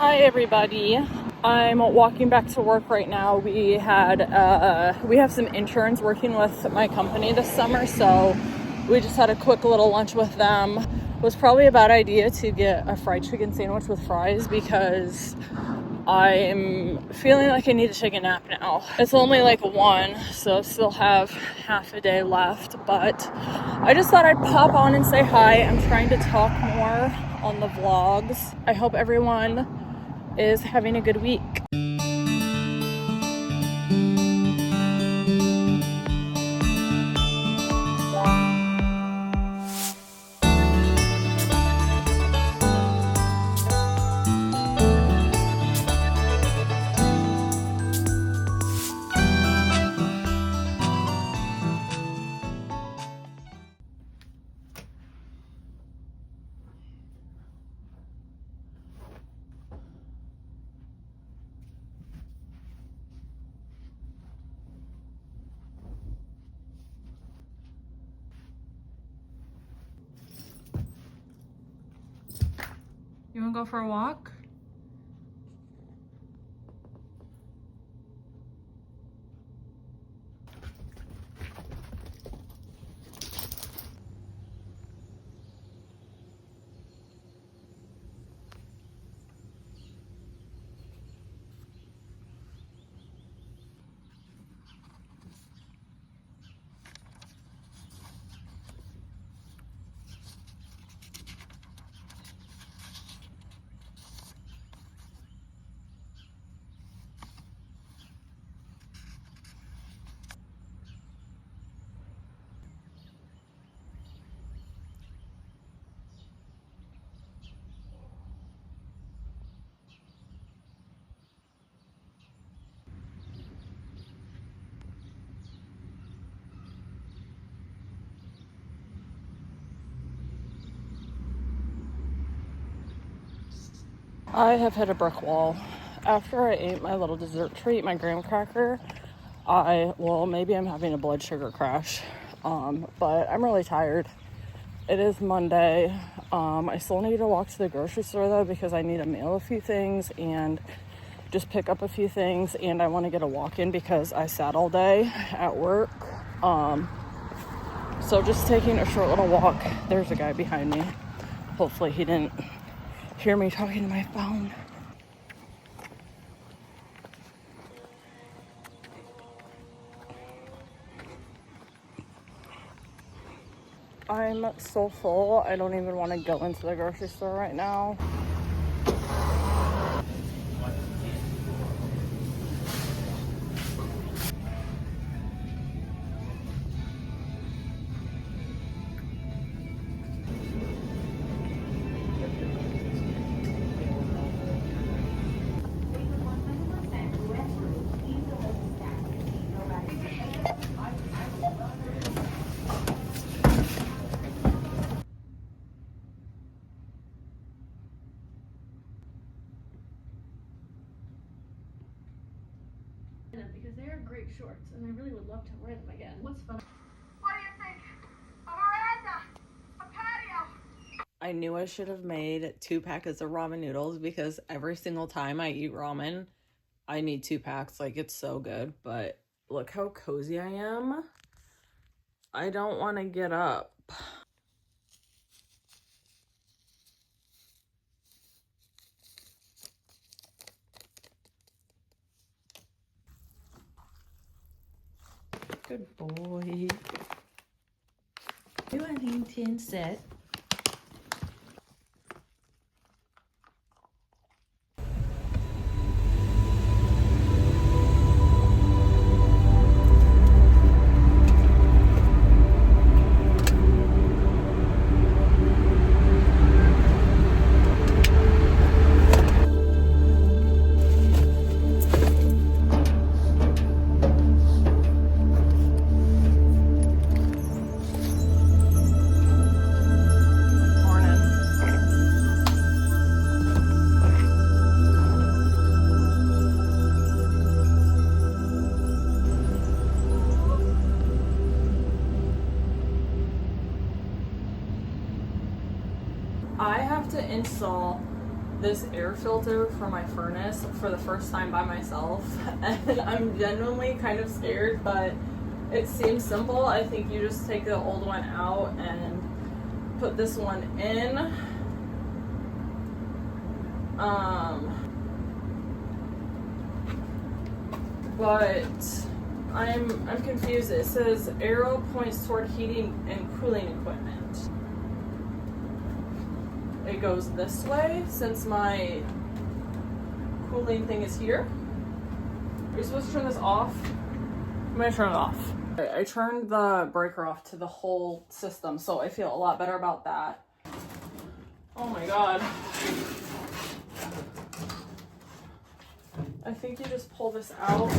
Hi everybody. I'm walking back to work right now. We have some interns working with my company this summer, so we just had a quick little lunch with them. It was probably a bad idea to get a fried chicken sandwich with fries because I'm feeling like I need to take a nap now. It's only like 1, so I still have half a day left, but I just thought I'd pop on and say hi. I'm trying to talk more on the vlogs. I hope everyone is having a good week. You wanna go for a walk? I have hit a brick wall. After I ate my little dessert treat, my graham cracker, maybe I'm having a blood sugar crash. But I'm really tired. It is Monday. I still need to walk to the grocery store though because I need to mail a few things and just pick up a few things, and I want to get a walk in because I sat all day at work. So just taking a short little walk. There's a guy behind me. Hopefully he didn't hear me talking to my phone. I'm so full, I don't even want to go into the grocery store right now. Because they are great shorts and I really would love to wear them again. What's fun? What do you think? A veranda, a patio. I knew I should have made 2 packets of ramen noodles because every single time I eat ramen, I need 2 packs. Like, it's so good, but look how cozy I am. I don't want to get up. Good boy. You Huntington sit. I have to install this air filter for my furnace for the first time by myself, and I'm genuinely kind of scared, but it seems simple. I think you just take the old one out and put this one in. But I'm confused. It says arrow points toward heating and cooling equipment. It goes this way since my cooling thing is here. Are you supposed to turn this off? I'm gonna turn it off. I turned the breaker off to the whole system, so I feel a lot better about that. Oh my god. I think you just pull this out.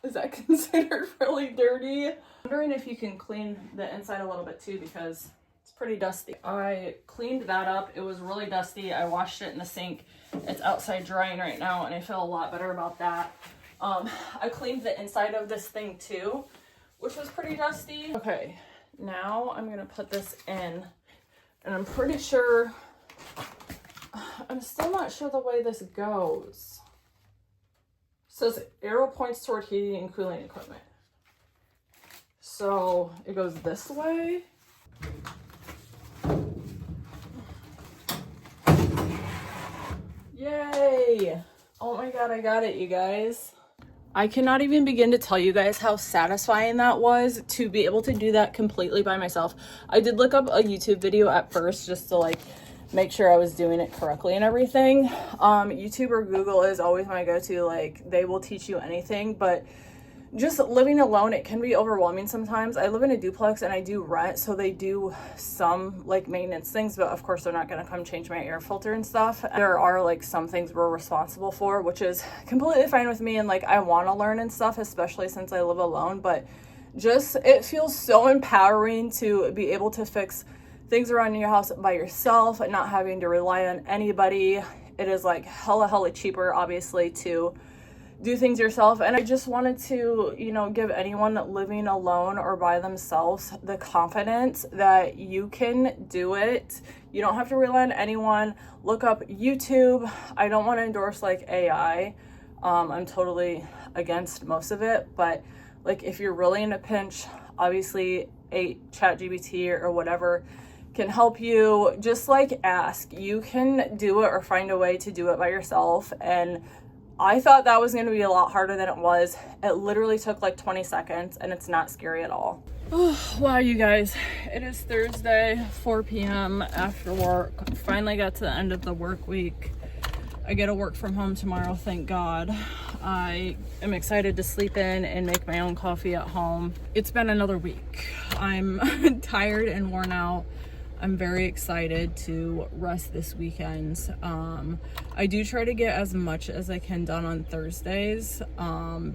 Is that considered really dirty? I'm wondering if you can clean the inside a little bit too, because it's pretty dusty. I cleaned that up. It was really dusty. I washed it in the sink. It's outside drying right now, and I feel a lot better about that. I cleaned the inside of this thing too, which was pretty dusty. Okay, now I'm gonna put this in, and I'm pretty sure, I'm still not sure the way this goes. It says arrow points toward heating and cooling equipment. So it goes this way. Yay! Oh my god, I got it, you guys. I cannot even begin to tell you guys how satisfying that was to be able to do that completely by myself. I did look up a YouTube video at first just to like make sure I was doing it correctly and everything. YouTube or Google is always my go-to. Like, they will teach you anything, but just living alone, it can be overwhelming sometimes. I live in a duplex and I do rent, so they do some like maintenance things, but of course they're not going to come change my air filter and stuff. There are like some things we're responsible for, which is completely fine with me, and like I want to learn and stuff, especially since I live alone. But just, it feels so empowering to be able to fix things around your house by yourself and not having to rely on anybody. It is like hella cheaper, obviously, to do things yourself. And I just wanted to, you know, give anyone living alone or by themselves the confidence that you can do it. You don't have to rely on anyone. Look up YouTube. I don't want to endorse like AI. I'm totally against most of it, but like if you're really in a pinch, obviously a ChatGPT or whatever can help you. Just like ask. You can do it or find a way to do it by yourself. And I thought that was going to be a lot harder than it was. It literally took like 20 seconds and it's not scary at all. Oh, wow, you guys. It is Thursday, 4 p.m. after work. Finally got to the end of the work week. I get to work from home tomorrow, thank God. I am excited to sleep in and make my own coffee at home. It's been another week. I'm tired and worn out. I'm very excited to rest this weekend. I do try to get as much as I can done on Thursdays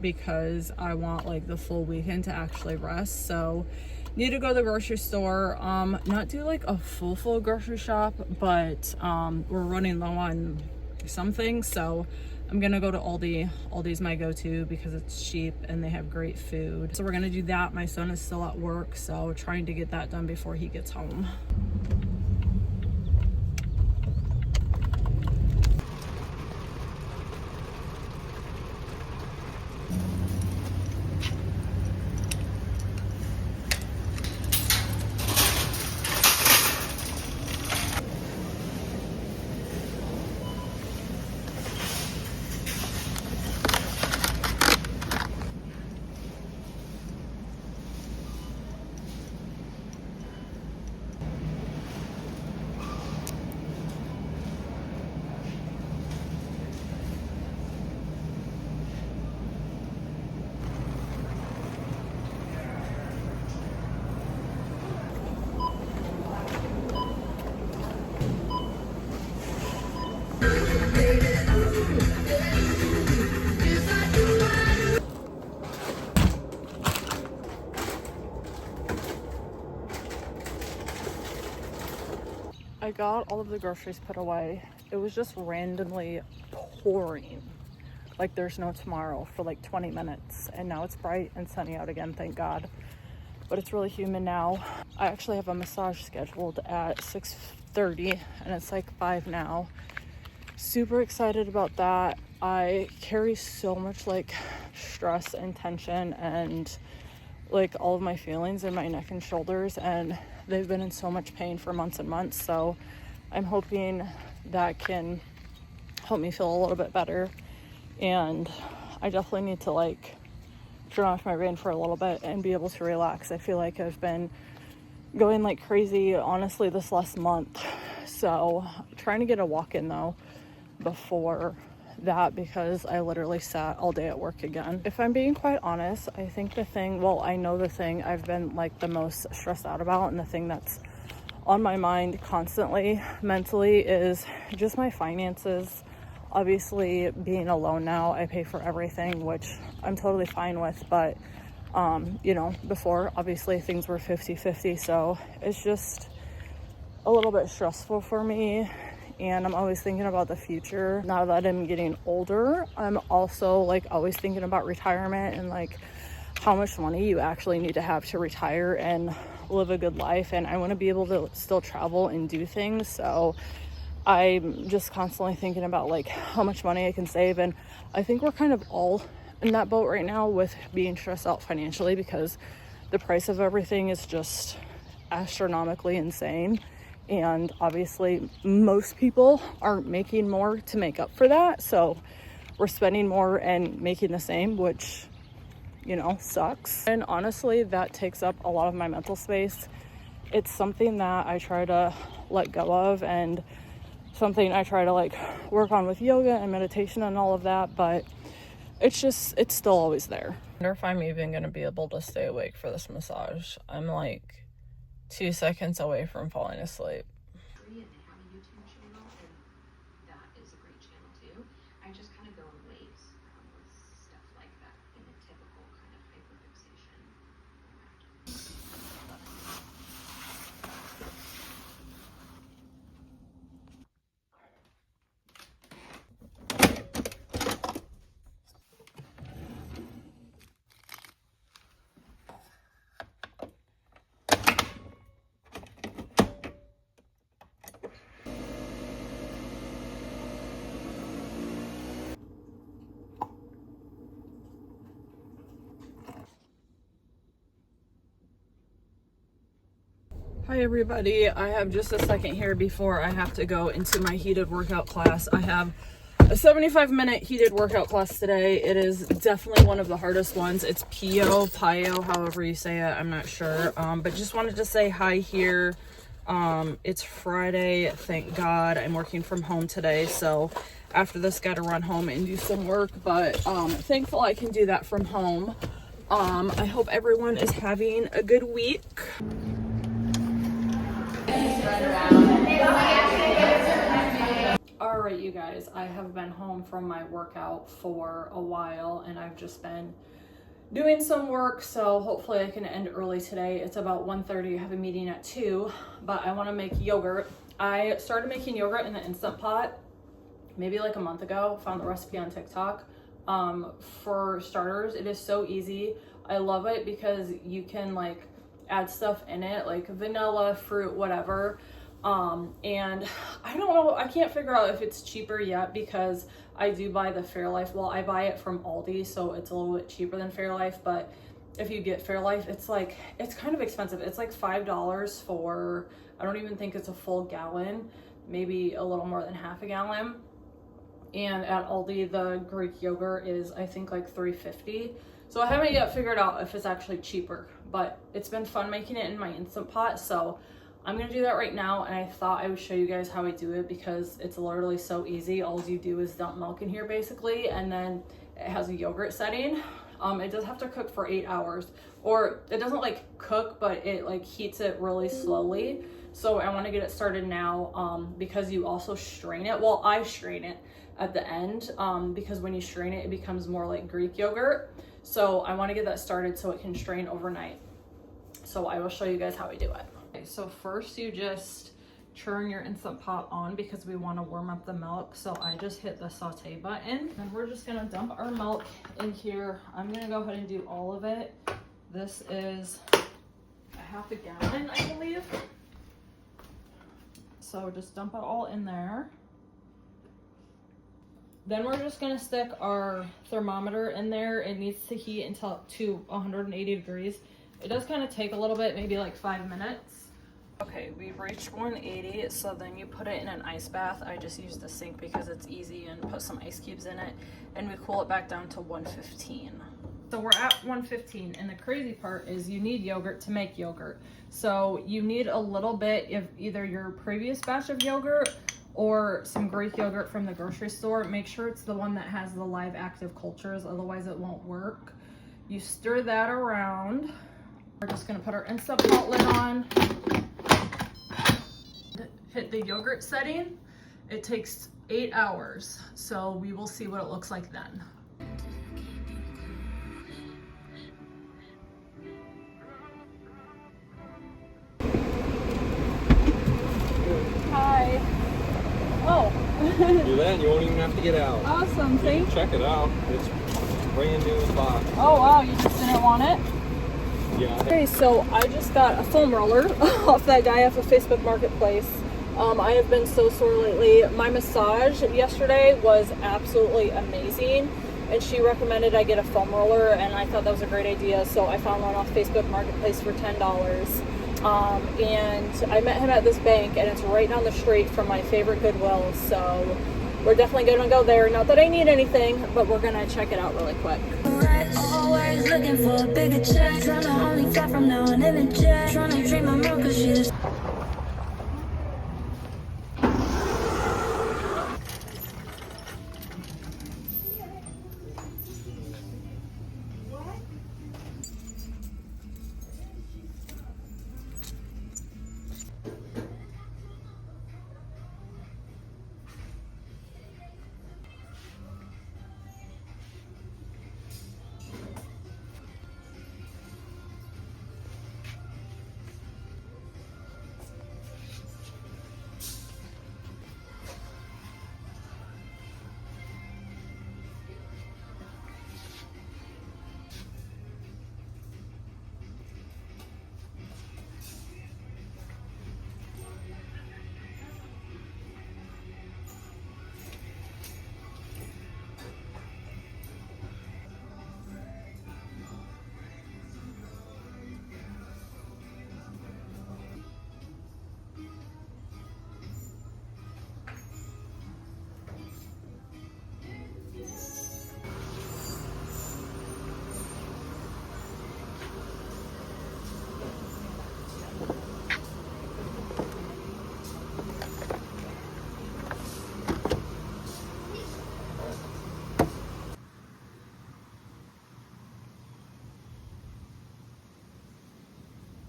because I want like the full weekend to actually rest. So need to go to the grocery store, not do like a full grocery shop, but we're running low on something, so I'm gonna go to Aldi. Aldi's my go-to because it's cheap and they have great food. So we're gonna do that. My son is still at work, so trying to get that done before he gets home. I got all of the groceries put away. It was just randomly pouring like there's no tomorrow for like 20 minutes, and now it's bright and sunny out again, thank God. But it's really humid now. I actually have a massage scheduled at 5:30 and it's like 5 now. Super excited about that. I carry so much like stress and tension and like all of my feelings in my neck and shoulders, and they've been in so much pain for months and months. So I'm hoping that can help me feel a little bit better. And I definitely need to like turn off my brain for a little bit and be able to relax. I feel like I've been going like crazy honestly this last month. So trying to get a walk in though before that, because I literally sat all day at work again. If I'm being quite honest, I think I know the thing I've been like the most stressed out about, and the thing that's on my mind constantly mentally is just my finances. Obviously being alone now, I pay for everything, which I'm totally fine with, but you know, before obviously things were 50-50, so it's just a little bit stressful for me. And I'm always thinking about the future. Now that I'm getting older, I'm also like always thinking about retirement and like how much money you actually need to have to retire and live a good life. And I want to be able to still travel and do things. So I'm just constantly thinking about like how much money I can save. And I think we're kind of all in that boat right now with being stressed out financially, because the price of everything is just astronomically insane. And obviously most people aren't making more to make up for that, so we're spending more and making the same, which, you know, sucks. And honestly, that takes up a lot of my mental space. It's something that I try to let go of, and something I try to like work on with yoga and meditation and all of that, but it's still always there. I wonder if I'm even gonna be able to stay awake for this massage. I'm like 2 seconds away from falling asleep. And they have a YouTube channel, and that is a great channel too. I just kind of go in waves with stuff like that in a typical kind of hyperfixation. Hi everybody, I have just a second here before I have to go into my heated workout class. I have a 75-minute heated workout class today. It is definitely one of the hardest ones. It's Pio, however you say it, I'm not sure. But just wanted to say hi here. It's Friday, thank God. I'm working from home today, so after this gotta run home and do some work, but thankful I can do that from home. I hope everyone is having a good week. All right, you guys, I have been home from my workout for a while, and I've just been doing some work, so hopefully I can end early today. It's about 1:30. I have a meeting at 2, but I want to make yogurt. I started making yogurt in the Instant Pot maybe like a month ago. Found the recipe on TikTok. For starters, it is so easy. I love it because you can like add stuff in it like vanilla, fruit, whatever. And I don't know, I can't figure out if it's cheaper yet, because I do buy the Fairlife. Well, I buy it from Aldi, so it's a little bit cheaper than Fairlife, but if you get Fairlife, it's kind of expensive. It's like $5 for, I don't even think it's a full gallon, maybe a little more than half a gallon. And at Aldi, the Greek yogurt is, I think, like $3.50. So I haven't yet figured out if it's actually cheaper, but it's been fun making it in my Instant Pot. So I'm gonna do that right now, and I thought I would show you guys how I do it because it's literally so easy. All you do is dump milk in here basically, and then it has a yogurt setting. It does have to cook for 8 hours, or it doesn't like cook, but it like heats it really slowly. So I want to get it started now, because you also strain it. Well, I strain it at the end, because when you strain it, it becomes more like Greek yogurt. So I want to get that started so it can strain overnight. So I will show you guys how I do it. Okay, so first you just turn your Instant Pot on because we want to warm up the milk. So I just hit the saute button, and we're just gonna dump our milk in here. I'm gonna go ahead and do all of it. This is a half a gallon, I believe. So just dump it all in there. Then we're just gonna stick our thermometer in there. It needs to heat until to 180 degrees. It does kind of take a little bit, maybe like 5 minutes. Okay, we've reached 180, so then you put it in an ice bath. I just use the sink because it's easy, and put some ice cubes in it, and we cool it back down to 115. So we're at 115, and the crazy part is you need yogurt to make yogurt. So you need a little bit of either your previous batch of yogurt or some Greek yogurt from the grocery store. Make sure it's the one that has the live active cultures, otherwise it won't work. You stir that around. We're just gonna put our Instant Pot lid on. Hit the yogurt setting. It takes 8 hours, so we will see what it looks like then. Hi. Oh. Do that and you won't even have to get out. Awesome, thanks. Check it out. It's brand new in the box. Oh wow, you just didn't want it? Yeah. Okay, so I just got a foam roller off that guy off of Facebook Marketplace. I have been so sore lately. My massage yesterday was absolutely amazing, and she recommended I get a foam roller, and I thought that was a great idea, so I found one off Facebook Marketplace for $10. And I met him at this bank, and it's right down the street from my favorite Goodwill, so we're definitely gonna go there. Not that I need anything, but we're gonna check it out really quick. Always looking for a bigger check. Trying to only fly from now on in a jet. Trying to dream I'm cause she just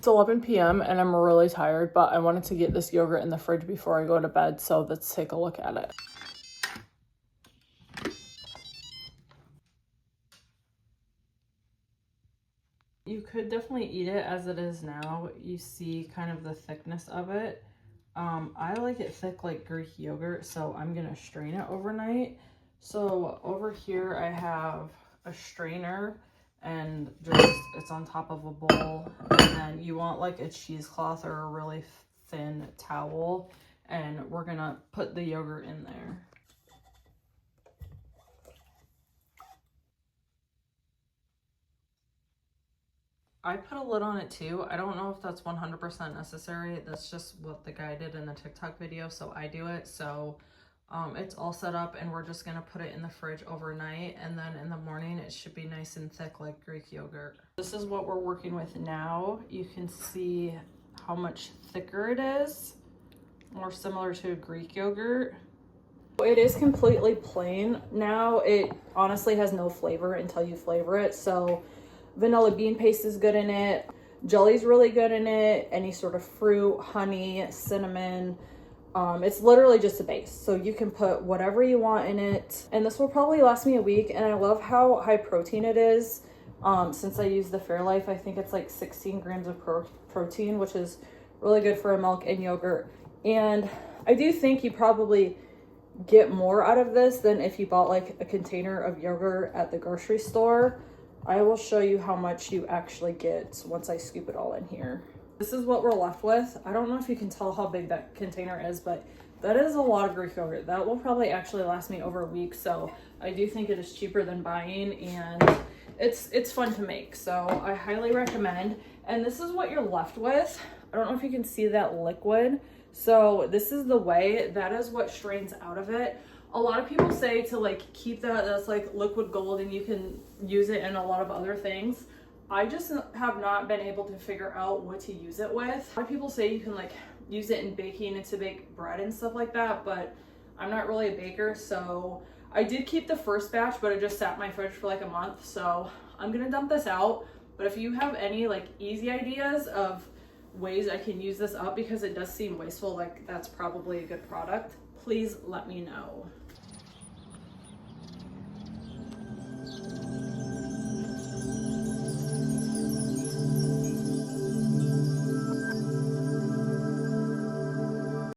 It's 11 p.m. and I'm really tired, but I wanted to get this yogurt in the fridge before I go to bed, so let's take a look at it. You could definitely eat it as it is now. You see kind of the thickness of it. I like it thick like Greek yogurt, so I'm gonna strain it overnight. So over here I have a strainer, and just it's on top of a bowl, and then you want like a cheesecloth or a really thin towel, and we're gonna put the yogurt in there. I put a lid on it too. I don't know if that's 100% necessary. That's just what the guy did in the TikTok video, so I do it. So it's all set up, and we're just gonna put it in the fridge overnight, and then in the morning it should be nice and thick like Greek yogurt. This is what we're working with now. You can see how much thicker it is, more similar to Greek yogurt. It is completely plain now. It honestly has no flavor until you flavor it. So vanilla bean paste is good in it, jelly's really good in it, any sort of fruit, honey, cinnamon. It's literally just a base, so you can put whatever you want in it, and this will probably last me a week. And I love how high protein it is. Since I use the Fairlife, I think it's like 16 grams of protein, which is really good for a milk and yogurt. And I do think you probably get more out of this than if you bought like a container of yogurt at the grocery store. I will show you how much you actually get once I scoop it all in here. This is what we're left with. I don't know if you can tell how big that container is, but that is a lot of Greek yogurt. That will probably actually last me over a week. So I do think it is cheaper than buying, and it's fun to make. So I highly recommend. And this is what you're left with. I don't know if you can see that liquid. So this is the whey. That is what strains out of it. A lot of people say to like keep that's like liquid gold and you can use it in a lot of other things. I just have not been able to figure out what to use it with. A lot of people say you can like use it in baking and to bake bread and stuff like that, but I'm not really a baker, so I did keep the first batch, but it just sat in my fridge for like a month, so I'm gonna dump this out. But if you have any like easy ideas of ways I can use this up, because it does seem wasteful, like that's probably a good product, please let me know.